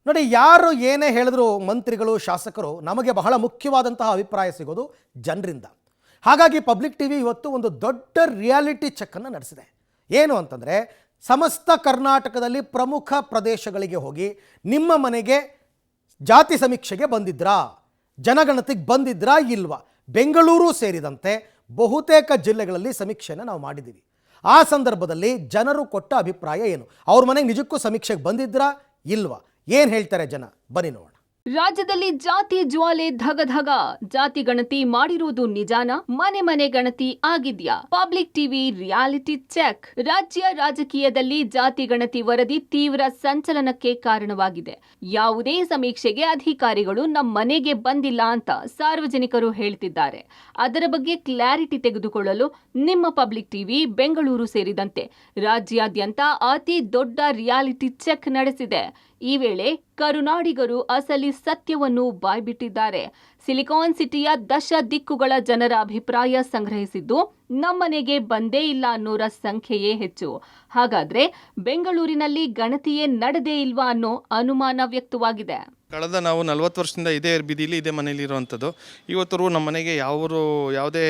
ನೋಡಿ, ಯಾರು ಏನೇ ಹೇಳಿದ್ರು ಮಂತ್ರಿಗಳು ಶಾಸಕರು ನಮಗೆ ಬಹಳ ಮುಖ್ಯವಾದಂತಹ ಅಭಿಪ್ರಾಯ ಸಿಗೋದು ಜನರಿಂದ. ಹಾಗಾಗಿ ಪಬ್ಲಿಕ್ ಟಿವಿ ಇವತ್ತು ಒಂದು ದೊಡ್ಡ ರಿಯಾಲಿಟಿ ಚೆಕ್ ಅನ್ನು ನಡೆಸಿದೆ. ಏನು ಅಂತಂದರೆ, ಸಮಸ್ತ ಕರ್ನಾಟಕದಲ್ಲಿ ಪ್ರಮುಖ ಪ್ರದೇಶಗಳಿಗೆ ಹೋಗಿ ನಿಮ್ಮ ಮನೆಗೆ ಜಾತಿ ಸಮೀಕ್ಷೆಗೆ ಬಂದಿದ್ರಾ, ಜನಗಣತಿಗೆ ಬಂದಿದ್ರಾ ಇಲ್ವಾ, ಬೆಂಗಳೂರು ಸೇರಿದಂತೆ ಬಹುತೇಕ ಜಿಲ್ಲೆಗಳಲ್ಲಿ ಸಮೀಕ್ಷೆಯನ್ನು ನಾವು ಮಾಡಿದ್ದೀವಿ. ಆ ಸಂದರ್ಭದಲ್ಲಿ ಜನರು ಕೊಟ್ಟ ಅಭಿಪ್ರಾಯ ಏನು, ಅವ್ರ ಮನೆಗೆ ನಿಜಕ್ಕೂ ಸಮೀಕ್ಷೆಗೆ ಬಂದಿದ್ರಾ ಇಲ್ವಾ, ಏನು ಹೇಳ್ತಾರೆ ಜನ, ಬನ್ನಿ ನೋಡೋಣ. ರಾಜ್ಯದಲ್ಲಿ ಜಾತಿ ಜ್ವಾಲೆ ಧಗಧಗ. ಜಾತಿ ಗಣತಿ ಮಾಡಿರುವುದು ನಿಜಾನ? ಮನೆ ಮನೆ ಗಣತಿ ಆಗಿದ್ಯಾ? Public TV reality check. ರಾಜ್ಯ ರಾಜಕೀಯದಲ್ಲಿ ಜಾತಿ ಗಣತಿ ವರದಿ ತೀವ್ರ ಸಂಚಲನಕ್ಕೆ ಕಾರಣವಾಗಿದೆ. ಯಾವುದೇ ಸಮೀಕ್ಷೆಗೆ ಅಧಿಕಾರಿಗಳು ನಮ್ಮ ಮನೆಗೆ ಬಂದಿಲ್ಲ ಅಂತ ಸಾರ್ವಜನಿಕರು ಹೇಳ್ತಿದ್ದಾರೆ. ಅದರ ಬಗ್ಗೆ ಕ್ಲಾರಿಟಿ ತೆಗೆದುಕೊಳ್ಳಲು ನಿಮ್ಮ ಪಬ್ಲಿಕ್ ಟಿವಿ ಬೆಂಗಳೂರು ಸೇರಿದಂತೆ ರಾಜ್ಯಾದ್ಯಂತ ಅತಿ ದೊಡ್ಡ ರಿಯಾಲಿಟಿ ಚೆಕ್ ನಡೆಸಿದೆ. ಈ ವೇಳೆ ಕರುನಾಡಿಗರು ಅಸಲಿ ಸತ್ಯವನ್ನು ಬಾಯ್ಬಿಟ್ಟಿದ್ದಾರೆ. ಸಿಲಿಕಾನ್ ಸಿಟಿಯ ದಶ ದಿಕ್ಕುಗಳ ಜನರ ಅಭಿಪ್ರಾಯ ಸಂಗ್ರಹಿಸಿದ್ದು ನಮ್ಮನೆಗೆ ಬಂದೇ ಇಲ್ಲ ಅನ್ನೋರ ಸಂಖ್ಯೆಯೇ ಹೆಚ್ಚು. ಹಾಗಾದ್ರೆ ಬೆಂಗಳೂರಿನಲ್ಲಿ ಗಣತಿಯೇ ನಡೆದೇ ಇಲ್ವಾ ಅನ್ನೋ ಅನುಮಾನ ವ್ಯಕ್ತವಾಗಿದೆ. ಕಳೆದ ನಾವು 40 ವರ್ಷದಿಂದ ಇದೇ ಬೀದಿಲಿ ಇದೇ ಮನೇಲಿ ಇರುವಂಥದ್ದು. ಇವತ್ತು ನಮ್ಮ ಮನೆಗೆ ಯಾವುದೇ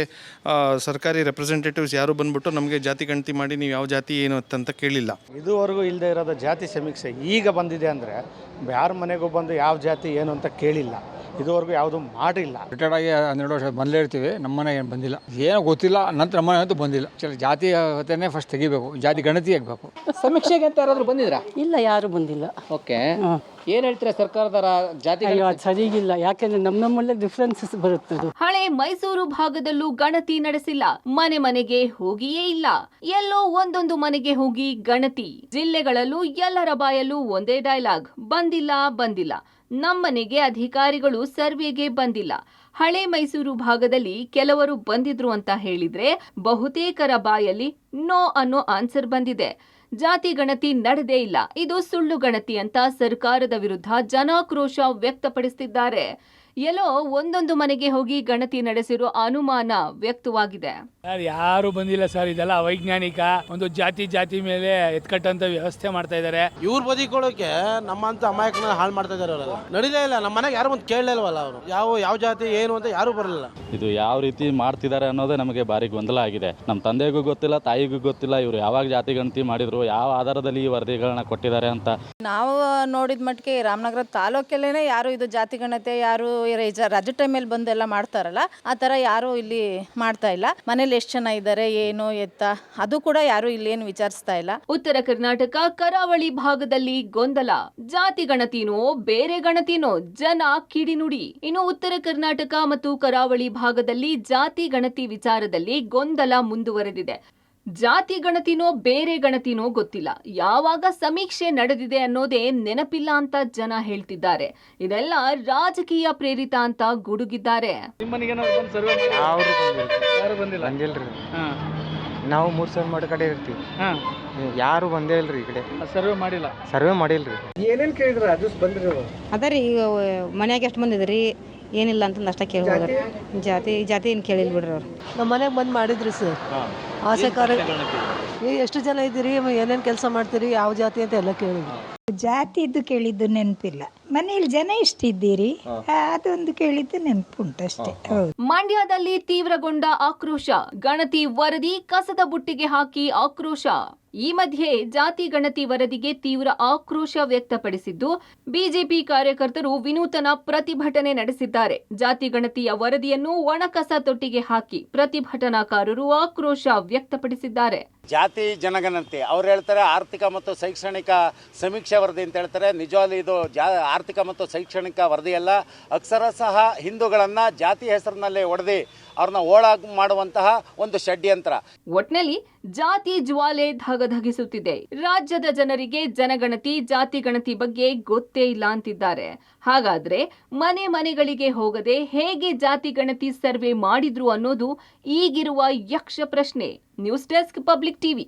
ಸರ್ಕಾರಿ ರೆಪ್ರೆಸೆಂಟೇಟಿವ್ಸ್ ಯಾರು ಬಂದ್ಬಿಟ್ಟು ನಮಗೆ ಜಾತಿ ಗಣತಿ ಮಾಡಿ ನೀವು ಯಾವ ಜಾತಿ ಏನು ಅಂತ ಕೇಳಿಲ್ಲ. ಇದುವರೆಗೂ ಇಲ್ಲದೆ ಇರೋದು ಜಾತಿ ಸಮೀಕ್ಷೆ ಈಗ ಬಂದಿದೆ ಅಂದರೆ ಯಾರ ಮನೆಗೂ ಬಂದು ಯಾವ ಜಾತಿ ಏನು ಅಂತ ಕೇಳಿಲ್ಲ. ಇದುವರೆಗೂ ಯಾವುದು ಮಾಡಿಲ್ಲ. ರಿಟೈರ್ಡ್ ಆಗಿ 12 ವರ್ಷ ಬಂದಲೇ ಇರ್ತೀವಿ, ನಮ್ಮ ಮನೆ ಏನು ಬಂದಿಲ್ಲ, ಏನೋ ಗೊತ್ತಿಲ್ಲ. ನಂತರ ನಮ್ಮ ಮನೆ ಅಂತೂ ಬಂದಿಲ್ಲ. ಜಾತಿ ಹೊತ್ತೇ ಫಸ್ಟ್ ತೆಗಿಬೇಕು, ಜಾತಿ ಗಣತಿ ಆಗಬೇಕು. ಸಮೀಕ್ಷೆಗೆ ಅಂತ ಯಾರಾದರೂ ಬಂದಿದ್ರಾ? ಇಲ್ಲ, ಯಾರು ಬಂದಿಲ್ಲ. ಓಕೆ, ಏನು ಹೇಳ್ತೀರಾ ಸರ್ಕಾರದ ಜಾತಿ ಸರಿಗಿಲ್ಲ, ಯಾಕೆಂದ್ರೆ ನಮ್ಮಲ್ಲೇ ಡಿಫ್ರೆನ್ಸಸ್ ಬರುತ್ತೆ. ಹಳೆ ಮೈಸೂರು ಭಾಗದಲ್ಲೂ ಗಣತಿ ನಡೆಸಿಲ್ಲ, ಮನೆ ಮನೆಗೆ ಹೋಗಿಯೇ ಇಲ್ಲ. ಎಲ್ಲೋ ಒಂದೊಂದು ಮನೆಗೆ ಹೋಗಿ ಗಣತಿ. ಜಿಲ್ಲೆಗಳಲ್ಲೂ ಎಲ್ಲರ ಬಾಯಲ್ಲೂ ಒಂದೇ ಡೈಲಾಗ್, ಬಂದಿಲ್ಲ ಬಂದಿಲ್ಲ. ನಮ್ಮನೆಗೆ ಅಧಿಕಾರಿಗಳು ಸರ್ವೆಗೆ ಬಂದಿಲ್ಲ. ಹಳೆ ಮೈಸೂರು ಭಾಗದಲ್ಲಿ ಕೆಲವರು ಬಂದಿದ್ರು ಅಂತ ಹೇಳಿದ್ರೆ ಬಹುತೇಕರ ಬಾಯಲ್ಲಿ ನೋ ಅನ್ನೋ ಆನ್ಸರ್ ಬಂದಿದೆ. ಜಾತಿ ಗಣತಿ ನಡೆದೇ ಇಲ್ಲ, ಇದು ಸುಳ್ಳು ಗಣತಿ ಅಂತ ಸರ್ಕಾರದ ವಿರುದ್ಧ ಜನಾಕ್ರೋಶ ವ್ಯಕ್ತಪಡಿಸುತ್ತಿದ್ದಾರೆ. ಎಲ್ಲೋ ಒಂದೊಂದು ಮನೆಗೆ ಹೋಗಿ ಗಣತಿ ನಡೆಸಿರೋ ಅನುಮಾನ ವ್ಯಕ್ತವಾಗಿದೆ. ಯಾರು ಬಂದಿಲ್ಲ ಸರ್, ಇದೆಲ್ಲ ಅವೈಜ್ಞಾನಿಕ. ಒಂದು ಜಾತಿ ಮೇಲೆ ಎತ್ಕಟ್ಟಂತ ವ್ಯವಸ್ಥೆ ಮಾಡ್ತಾ ಇದ್ದಾರೆ. ಇವ್ರು ಬದಿಕೊಳ್ಳೋಕೆ ನಮ್ಮಂತ ಅಮಾಯಕನ ಹಾಳು ಮಾಡ್ತಾ ಇದಾರೆ. ಅವರೆಲ್ಲ ನಡೀಲೇ ಇಲ್ಲ. ನಮ್ಮ ಮನೆಗೆ ಯಾರು ಬಂದು ಕೇಳಲಿಲ್ವಲ್ಲ. ಅವರು ಯಾವ ಜಾತಿ ಏನು ಅಂತ ಯಾರು ಬರಲಿಲ್ಲ. ಇದು ಯಾವ ರೀತಿ ಮಾಡ್ತಿದ್ದಾರೆ ಅನ್ನೋದೇ ನಮಗೆ ಭಾರಿ ಗೊಂದಲ ಆಗಿದೆ. ನಮ್ಮ ತಂದೆಗೂ ಗೊತ್ತಿಲ್ಲ, ತಾಯಿಗೂ ಗೊತ್ತಿಲ್ಲ ಇವರು ಯಾವಾಗ ಜಾತಿ ಗಣತಿ ಮಾಡಿದ್ರು, ಯಾವ ಆಧಾರದಲ್ಲಿ ಈ ವರದಿಗಳನ್ನ ಕೊಟ್ಟಿದ್ದಾರೆ ಅಂತ. ನಾವು ನೋಡಿದ ಮಟ್ಟಿಗೆ ರಾಮನಗರ ತಾಲೂಕಲ್ಲೇ ಯಾರು ಇದು ಜಾತಿ ಗಣತಿ ಯಾರು ರಾಜ್ಯ ಟೈಮಲ್ಲಿ ಬಂದೆಲ್ಲ ಮಾಡ್ತಾರಲ್ಲ, ಆ ಥರ ಯಾರು ಇಲ್ಲಿ ಮಾಡ್ತಾ ಇಲ್ಲ. ಮನೇಲಿ ಎಷ್ಟು ಜನ ಇದ್ದಾರೆ ಏನು ಎತ್ತ ಅದು ಕೂಡ ಯಾರು ಇಲ್ಲೇನು ವಿಚಾರಿಸ್ತಾ ಇಲ್ಲ. ಉತ್ತರ ಕರ್ನಾಟಕ ಕರಾವಳಿ ಭಾಗದಲ್ಲಿ ಗೊಂದಲ. ಜಾತಿ ಗಣತಿನೋ ಬೇರೆ ಗಣತಿನೋ, ಜನ ಕಿಡಿನುಡಿ. ಇನ್ನು ಉತ್ತರ ಕರ್ನಾಟಕ ಮತ್ತು ಕರಾವಳಿ ಭಾಗದಲ್ಲಿ ಜಾತಿ ಗಣತಿ ವಿಚಾರದಲ್ಲಿ ಗೊಂದಲ ಮುಂದುವರೆದಿದೆ. ಜಾತಿ ಗಣತಿನೋ ಬೇರೆ ಗಣತಿನೋ ಗೊತ್ತಿಲ್ಲ, ಯಾವಾಗ ಸಮೀಕ್ಷೆ ನಡೆದಿದೆ ಅನ್ನೋದೇ ನೆನಪಿಲ್ಲ ಅಂತ ಜನ ಹೇಳ್ತಿದ್ದಾರೆ. ಇದೆಲ್ಲ ರಾಜಕೀಯ ಪ್ರೇರಿತ ಅಂತ ಗುಡುಗಿದ್ದಾರೆ. ನಾವು 3 ಸಾವಿರ ಮಾಡಿ ಕಡೆ ಇರ್ತೀವಿ, ಯಾರು ಬಂದೇ ಇಲ್ರಿ. ಈ ಕಡೆ ಸರ್ವೆ ಮಾಡಿಲ್ರಿ. ಏನೇನು ಕೇಳಿದ್ರ ಅದು ಬಂದಿರೋ? ಅದೇ ರೀ, ಈಗ ಮನ್ಯಾಗ ಎಷ್ಟು ಬಂದಿದ್ರಿ ಏನಿಲ್ಲ ಅಂತ ಅಷ್ಟ ಕೇಳಿ ಜಾತಿ ಏನು ಕೇಳಿಲ್ಲ ಬಿಡ್ರಿ ಅವ್ರು. ನಮ್ಮ ಮನೆಗೆ ಬಂದು ಮಾಡಿದ್ರಿ ಸರ್. ಆಸೆ ಕಾರ್ಯ ಎಷ್ಟು ಜನ ಇದ್ದೀರಿ, ಏನೇನು ಕೆಲಸ ಮಾಡ್ತೀರಿ, ಯಾವ ಜಾತಿ ಅಂತ ಎಲ್ಲ ಕೇಳಿದ್ರಿ. ಜಾತಿದ್ದು ಕೇಳಿದ್ದು ನೆನಪಿಲ್ಲ. ಮನೇಲಿ ಜನ ಎಷ್ಟಿದ್ದೀರಿ ಅದೊಂದು ಕೇಳಿದ್ದು ನೆನಪುಂಟಷ್ಟೇ. ಮಂಡ್ಯದಲ್ಲಿ ತೀವ್ರಗೊಂಡ ಆಕ್ರೋಶ. ಗಣತಿ ವರದಿ ಕಸದ ಬುಟ್ಟಿಗೆ ಹಾಕಿ ಆಕ್ರೋಶ. ಈ ಮಧ್ಯೆ ಜಾತಿ ಗಣತಿ ವರದಿಗೆ ತೀವ್ರ ಆಕ್ರೋಶ ವ್ಯಕ್ತಪಡಿಸಿದ್ದು ಬಿಜೆಪಿ ಕಾರ್ಯಕರ್ತರು ವಿನೂತನ ಪ್ರತಿಭಟನೆ ನಡೆಸಿದ್ದಾರೆ. ಜಾತಿ ಗಣತಿಯ ವರದಿಯನ್ನು ಒಣಕಸ ತೊಟ್ಟಿಗೆ ಹಾಕಿ ಪ್ರತಿಭಟನಾಕಾರರು ಆಕ್ರೋಶ ವ್ಯಕ್ತಪಡಿಸಿದ್ದಾರೆ. ಜಾತಿ ಜನಗಣತಿ ಅವ್ರು ಹೇಳ್ತಾರೆ ಆರ್ಥಿಕ ಮತ್ತು ಶೈಕ್ಷಣಿಕ ಸಮೀಕ್ಷೆ ವರದಿ ಅಂತ ಹೇಳ್ತಾರೆ. ನಿಜವಾಗ್ಲೂ ಇದು ಆರ್ಥಿಕ ಮತ್ತು ಶೈಕ್ಷಣಿಕ ವರದಿಯಲ್ಲ. ಅಕ್ಷರಶಃ ಹಿಂದೂಗಳನ್ನ ಜಾತಿ ಹೆಸರಿನಲ್ಲಿ ಹೊಡೆದಿ ಅವ್ರನ್ನ ಓಳಾಗ್ ಮಾಡುವಂತಹ ಒಂದು ಷಡ್ಯಂತ್ರ. ಒಟ್ನಲ್ಲಿ ಜಾತಿ ಜ್ವಾಲೆ ಧಗಧಗಿಸುತ್ತಿದೆ. ರಾಜ್ಯದ ಜನರಿಗೆ ಜನಗಣತಿ ಜಾತಿ ಗಣತಿ ಬಗ್ಗೆ ಗೊತ್ತೇ ಇಲ್ಲ ಅಂತಿದ್ದಾರೆ. ಹಾಗಾದ್ರೆ ಮನೆ ಮನೆಗಳಿಗೆ ಹೋಗದೆ ಹೇಗೆ ಜಾತಿ ಗಣತಿ ಸರ್ವೆ ಮಾಡಿದ್ರು ಅನ್ನೋದು ಈಗಿರುವ ಯಕ್ಷ ಪ್ರಶ್ನೆ. News desk, public TV.